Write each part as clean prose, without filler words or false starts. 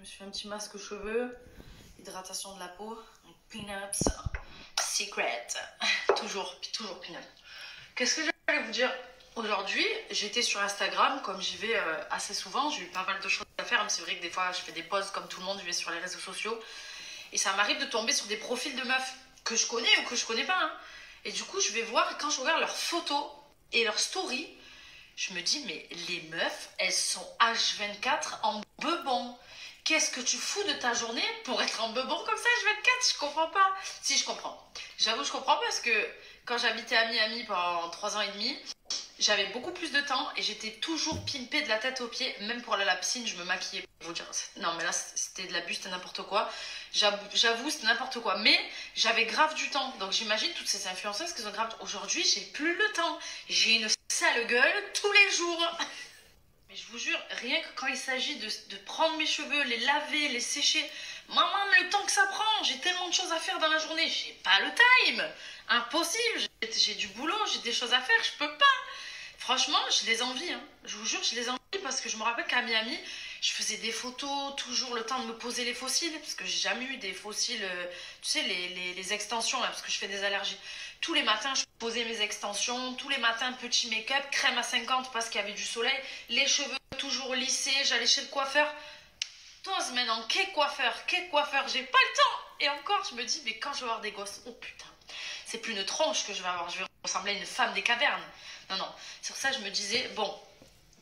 Je me suis fait un petit masque aux cheveux, hydratation de la peau, Pinups Secret. toujours Pinup. Qu'est-ce que j'allais vous dire? Aujourd'hui, j'étais sur Instagram, comme j'y vais assez souvent, j'ai eu pas mal de choses à faire, mais c'est vrai que des fois je fais des pauses comme tout le monde, je vais sur les réseaux sociaux, et ça m'arrive de tomber sur des profils de meufs que je connais ou que je connais pas, hein. Et du coup, je vais voir, et quand je regarde leurs photos et leurs stories, je me dis, mais les meufs, elles sont H24 en bebon. Qu'est-ce que tu fous de ta journée pour être en bebon comme ça H24? Je comprends pas. Si, je comprends. J'avoue, je comprends parce que quand j'habitais à Miami pendant 3 ans et demi, j'avais beaucoup plus de temps et j'étais toujours pimpée de la tête aux pieds. Même pour aller à la piscine, je me maquillais. Vous dire, non, mais là, c'était de l'abus, c'était n'importe quoi. J'avoue, c'était n'importe quoi. Mais j'avais grave du temps. Donc j'imagine toutes ces influenceuses qui ont grave. Aujourd'hui, j'ai plus le temps. J'ai une sale gueule tous les jours. Mais je vous jure, rien que quand il s'agit de prendre mes cheveux, les laver, les sécher, maman, mais le temps que ça prend, j'ai tellement de choses à faire dans la journée, j'ai pas le time. Impossible, j'ai du boulot, j'ai des choses à faire, je peux pas. Franchement, je les envie, hein. Je vous jure, je les envie parce que je me rappelle qu'à Miami, je faisais des photos, toujours le temps de me poser les fossiles, parce que j'ai jamais eu des fossiles, tu sais, les extensions, là, parce que je fais des allergies. Tous les matins, je posais mes extensions, tous les matins, petit make-up, crème à 50 parce qu'il y avait du soleil, les cheveux toujours lissés, j'allais chez le coiffeur. Tose maintenant, qu'est coiffeur, j'ai pas le temps. Et encore, je me dis, mais quand je vais avoir des gosses, oh putain, c'est plus une tronche que je vais avoir, je vais ressembler à une femme des cavernes. Non, non, sur ça, je me disais, bon,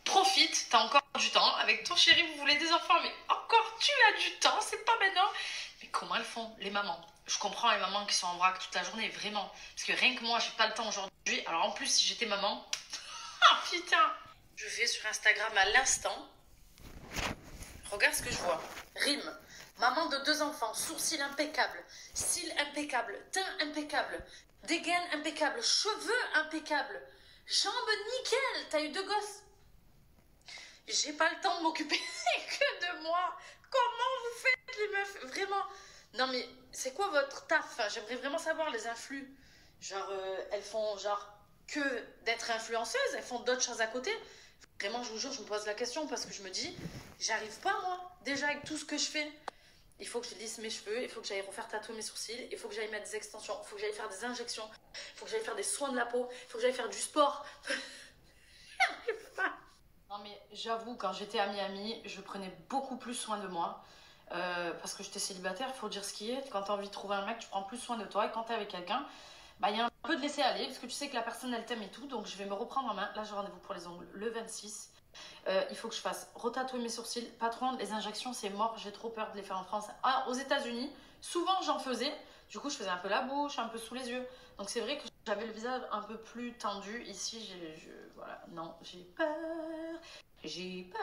profite, t'as encore du temps, avec ton chéri, vous voulez des enfants, mais encore tu as du temps, c'est pas maintenant. Mais comment elles font, les mamans? Je comprends les mamans qui sont en vrac toute la journée, vraiment. Parce que rien que moi, j'ai pas le temps aujourd'hui. Alors en plus, si j'étais maman, ah putain. Je vais sur Instagram à l'instant. Regarde ce que je vois. Rime. Maman de 2 enfants, sourcils impeccables, cils impeccables, teint impeccable, dégaine impeccable, cheveux impeccables, jambes nickel. T'as eu 2 gosses. J'ai pas le temps de m'occuper que de moi. Comment vous faites les meufs? Vraiment. Non mais c'est quoi votre taf? Enfin, j'aimerais vraiment savoir les influx. Genre elles font genre que d'être influenceuses, elles font d'autres choses à côté. Vraiment, je vous jure, je me pose la question parce que je me dis, j'arrive pas moi, déjà avec tout ce que je fais. Il faut que je lisse mes cheveux, il faut que j'aille refaire tatouer mes sourcils, il faut que j'aille mettre des extensions, il faut que j'aille faire des injections, il faut que j'aille faire des soins de la peau, il faut que j'aille faire du sport. J'arrive pas. Non mais j'avoue, quand j'étais à Miami, je prenais beaucoup plus soin de moi. Parce que j'étais célibataire, il faut dire ce qui est. Quand tu as envie de trouver un mec, tu prends plus soin de toi. Et quand tu es avec quelqu'un, bah, il y a un peu de laisser aller. Parce que tu sais que la personne, elle t'aime et tout. Donc je vais me reprendre en main. Là, j'ai rendez-vous pour les ongles le 26. Il faut que je fasse retatouer mes sourcils. Patron, les injections, c'est mort. J'ai trop peur de les faire en France. Ah, aux États-Unis, souvent j'en faisais. Du coup, je faisais un peu la bouche, un peu sous les yeux. Donc c'est vrai que j'avais le visage un peu plus tendu. Ici, voilà, non, j'ai peur. J'ai peur.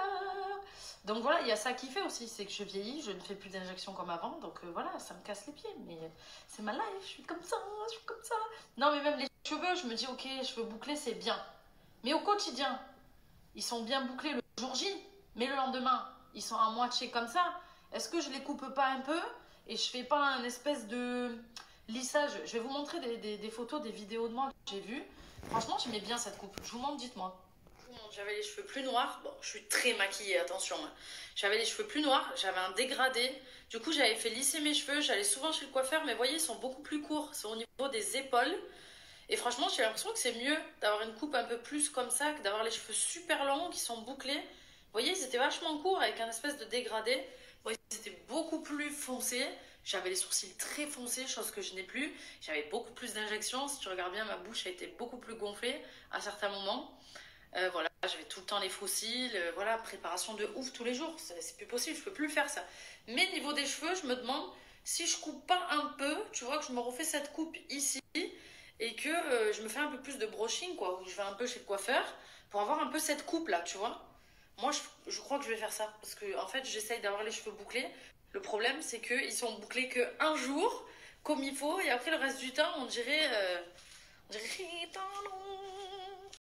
Donc voilà, il y a ça qui fait aussi, c'est que je vieillis, je ne fais plus d'injections comme avant, donc voilà, ça me casse les pieds, mais c'est ma life, je suis comme ça, je suis comme ça. Non mais même les cheveux, je me dis ok, cheveux bouclés c'est bien, mais au quotidien, ils sont bien bouclés le jour J, mais le lendemain, ils sont à moitié comme ça. Est-ce que je les coupe pas un peu et je fais pas un espèce de lissage? Je vais vous montrer des photos, des vidéos de moi que j'ai vues. Franchement, j'aimais bien cette coupe, je vous montre, dites-moi. J'avais les cheveux plus noirs. Bon, je suis très maquillée, attention. J'avais les cheveux plus noirs, j'avais un dégradé. Du coup, j'avais fait lisser mes cheveux. J'allais souvent chez le coiffeur, mais vous voyez, ils sont beaucoup plus courts. C'est au niveau des épaules. Et franchement, j'ai l'impression que c'est mieux d'avoir une coupe un peu plus comme ça que d'avoir les cheveux super longs qui sont bouclés. Vous voyez, ils étaient vachement courts avec un espèce de dégradé. Bon, ils étaient beaucoup plus foncés. J'avais les sourcils très foncés, chose que je n'ai plus. J'avais beaucoup plus d'injections. Si tu regardes bien, ma bouche a été beaucoup plus gonflée à certains moments. Voilà, j'avais tout le temps les fossiles, voilà, préparation de ouf tous les jours, c'est plus possible, je peux plus faire ça. Mais niveau des cheveux, je me demande si je coupe pas un peu, tu vois, que je me refais cette coupe ici et que je me fais un peu plus de brushing, quoi, où je vais un peu chez le coiffeur pour avoir un peu cette coupe là, tu vois. Moi, je crois que je vais faire ça parce que en fait, j'essaye d'avoir les cheveux bouclés. Le problème, c'est qu'ils sont bouclés que un jour, comme il faut, et après le reste du temps, on dirait.